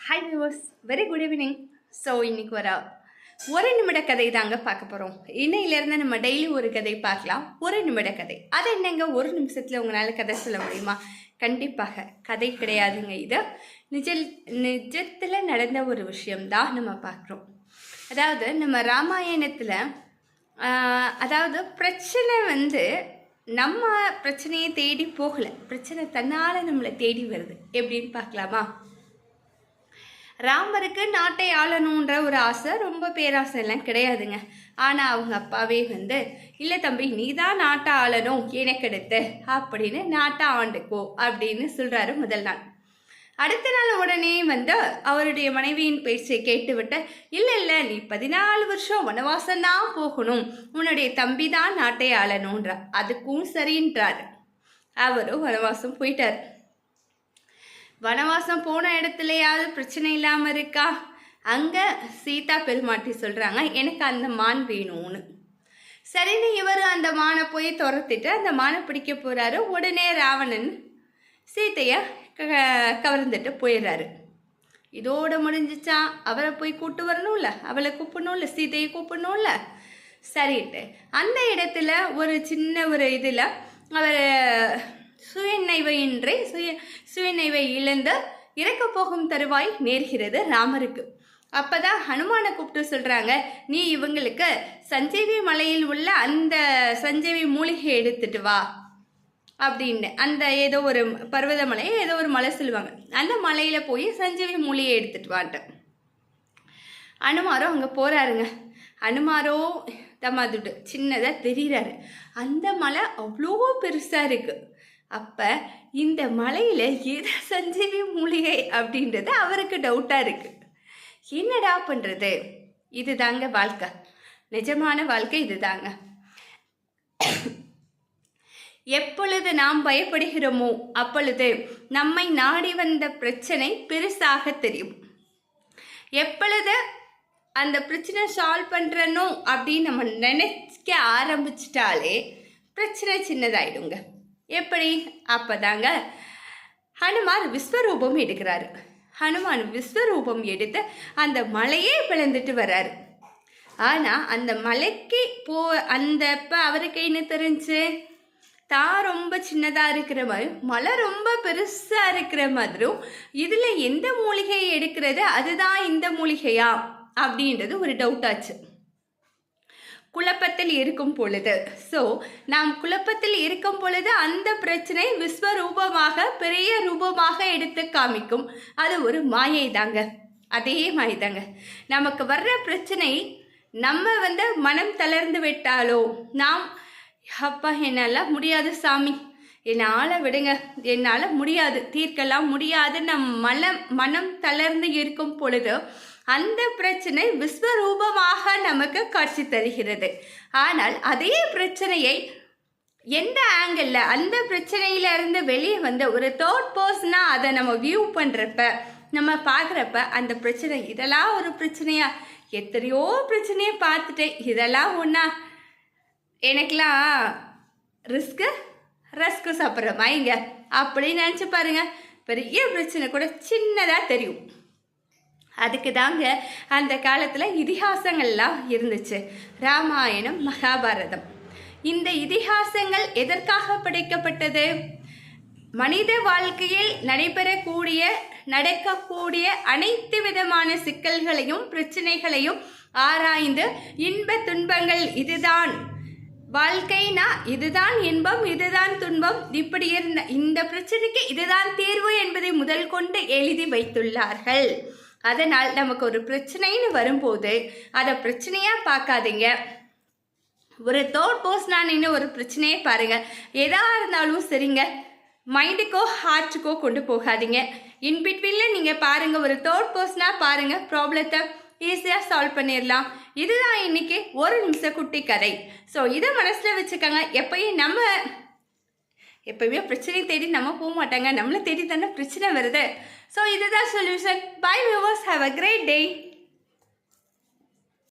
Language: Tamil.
Hi viewers, very good evening. So இன்னைக்கு ஒரு நிமிட கதை தாங்க பார்க்க போகிறோம். இன்னையிலேருந்து நம்ம டெய்லி ஒரு கதை பார்க்கலாம். ஒரு நிமிட கதை அது என்னங்க, ஒரு நிமிஷத்தில் உங்களால் கதை சொல்ல முடியுமா? கண்டிப்பாக கதை கிடையாதுங்க. இது நிஜத்தில் நடந்த ஒரு விஷயம்தான் நம்ம பார்க்குறோம். அதாவது நம்ம ராமாயணத்தில் அதாவது பிரச்சனை நம்ம பிரச்சனையை தேடி போகலை, பிரச்சனை தன்னால் நம்மளை தேடி வருது. எப்படின்னு பார்க்கலாமா? ராமருக்கு நாட்டை ஆளணுன்ற ஒரு ஆசை, ரொம்ப பேராசை எல்லாம் கிடையாதுங்க. ஆனால் அவங்க அப்பாவே இல்லை தம்பி, நீ தான் நாட்டை ஆளணும் எனக்கு எடுத்து அப்படின்னு நாட்டை ஆண்டுக்கோ அப்படின்னு சொல்கிறாரு முதல் நாள். அடுத்த நாள் உடனே அவருடைய மனைவியின் பேச்சை கேட்டுவிட்டு இல்லை நீ 14 வருஷம் வனவாசம்தான் போகணும், உன்னுடைய தம்பி தான் நாட்டை ஆளணுன்ற. அதுக்கும் சரின்றாரு. அவரும் வனவாசம் போயிட்டார். வனவாசம் போன இடத்துலையாவது பிரச்சனை இல்லாமல் இருக்கா? அங்கே சீதா பெருமாட்டி சொல்கிறாங்க, எனக்கு அந்த மான் வேணும்னு. சரின்னு இவர் அந்த மானை போய் துரத்திட்டு அந்த மானை பிடிக்க போகிறாரு. உடனே ராவணன் சீத்தையை கவர்ந்துட்டு போயிடுறாரு. இதோட முடிஞ்சிச்சா? அவரை போய் கூப்பிட்டு வரணும்ல, அவளை கூப்பிடணும்ல, சீத்தையை கூப்பிடணும்ல. சரிட்டு அந்த இடத்துல ஒரு சின்ன ஒரு இதில் அவர் சுயநினைவை இழந்து இறக்க போகும் தருவாய் நேர்கிறது ராமருக்கு. அப்பதான் ஹனுமானை கூப்பிட்டு சொல்றாங்க, நீ இவங்களுக்கு சஞ்சீவி மலையில் உள்ள அந்த சஞ்சீவி மூலிகை எடுத்துட்டு வா அப்படின்னு. அந்த ஏதோ ஒரு பர்வத மலை, ஏதோ ஒரு மலை சொல்லுவாங்க, அந்த மலையில போய் சஞ்சீவி மூலிகை எடுத்துட்டு வான்ட்டு அனுமாரோ அங்கே போறாருங்க. அனுமாரோ தமாதுடு சின்னதாக தெரிகிறாரு. அந்த மலை அவ்வளோ பெருசாக இருக்கு. அப்போ இந்த மலையில் எது சஞ்சீவி மூலிகை அப்படின்றது அவருக்கு டவுட்டாக இருக்குது. என்னடா பண்ணுறது? இது தாங்க வாழ்க்கை, நிஜமான வாழ்க்கை இது தாங்க. எப்பொழுது நாம் பயப்படுகிறோமோ அப்பொழுது நம்மை நாடி வந்த பிரச்சனை பெருசாக தெரியும். எப்பொழுது அந்த பிரச்சனை சால்வ் பண்ணுறனோ அப்படின்னு நம்ம நினைக்க ஆரம்பிச்சிட்டாலே பிரச்சனை சின்னதாயிடுங்க. எப்படி? அப்போதாங்க ஹனுமான் விஸ்வரூபம் எடுக்கிறாரு. ஹனுமான் விஸ்வரூபம் எடுத்து அந்த மலையே பிளந்துட்டு வர்றாரு. ஆனால் அந்த மலைக்கு அவருக்கு என்ன தெரிஞ்சு, தான் ரொம்ப சின்னதாக இருக்கிற மாதிரி, மலை ரொம்ப பெருசாக இருக்கிற மாதிரியும், இதில் எந்த மூலிகையை எடுக்கிறது, அதுதான் இந்த மூலிகையா அப்படின்றது ஒரு டவுட் ஆச்சு. குழப்பத்தில் இருக்கும் பொழுது நாம் குழப்பத்தில் இருக்கும் பொழுது அந்த பிரச்சனை விஸ்வரூபமாக பெரிய ரூபமாக எடுத்து காமிக்கும். அது ஒரு மாயை தாங்க. அதே மாயை தாங்க நமக்கு வர்ற பிரச்சனை. நம்ம மனம் தளர்ந்து விட்டாலோ, நாம் அப்பா என்னால் முடியாது சாமி, என்னால் விடுங்க, என்னால் முடியாது, தீர்க்கலாம் முடியாது, மனம் தளர்ந்து இருக்கும் பொழுது அந்த பிரச்சனை விஸ்வரூபமாக நமக்கு காட்சி தருகிறது. ஆனால் அதே பிரச்சனையை எந்த ஆங்கிளில் அந்த பிரச்சனையிலிருந்து வெளியே ஒரு தேர்ட் பர்சனா அதை நம்ம வியூ பண்ணுறப்ப, நம்ம பார்க்குறப்ப அந்த பிரச்சனை இதெல்லாம் ஒரு பிரச்சனையா, எத்தனையோ பிரச்சனையை பார்த்துட்டேன், இதெல்லாம் ஒன்றா, எனக்கெல்லாம் ரஸ்க்கு சாப்பிட்ற மைங்க அப்படின்னு நினச்சி பாருங்க, பெரிய பிரச்சனை கூட சின்னதாக தெரியும். அதுக்கு தாங்க அந்த காலத்தில் இதிகாசங்கள்லாம் இருந்துச்சு. ராமாயணம், மகாபாரதம். இந்த இதிகாசங்கள் எதற்காக படைக்கப்பட்டது? மனித வாழ்க்கையில் நடக்கக்கூடிய அனைத்து விதமான சிக்கல்களையும் பிரச்சனைகளையும் ஆராய்ந்து, இன்ப துன்பங்கள் இதுதான் வாழ்க்கைனா, இதுதான் இன்பம், இதுதான் துன்பம், இப்படி இருந்த இந்த பிரச்சனைக்கு இதுதான் தீர்வு என்பதை முதல் கொண்டு எழுதி வைத்துள்ளார்கள். அதனால் நமக்கு ஒரு பிரச்சனைன்னு வரும்போது அதை பிரச்சனையாக பார்க்காதீங்க, ஒரு தேர்ட் பர்சனாக நின்று ஒரு பிரச்சனையை பாருங்கள். எதாக இருந்தாலும் சரிங்க, மைண்டுக்கோ ஹார்ட்டுக்கோ கொண்டு போகாதீங்க. இன்பிட்வீனில் நீங்கள் பாருங்கள், ஒரு தேர்ட் பர்சனாக பாருங்கள், ப்ராப்ளத்தை ஈஸியாக சால்வ் பண்ணிடலாம். இதுதான் இன்னைக்கு ஒரு நிமிஷம் குட்டி கதை. ஸோ இதை மனசில் வச்சுக்கோங்க. எப்பயுமே பிரச்சனை தேடி நம்ம போக மாட்டாங்க, நம்மளை தேடி தானே பிரச்சனை வருது. ஸோ இதுதான் solution. Bye viewers, have a great day.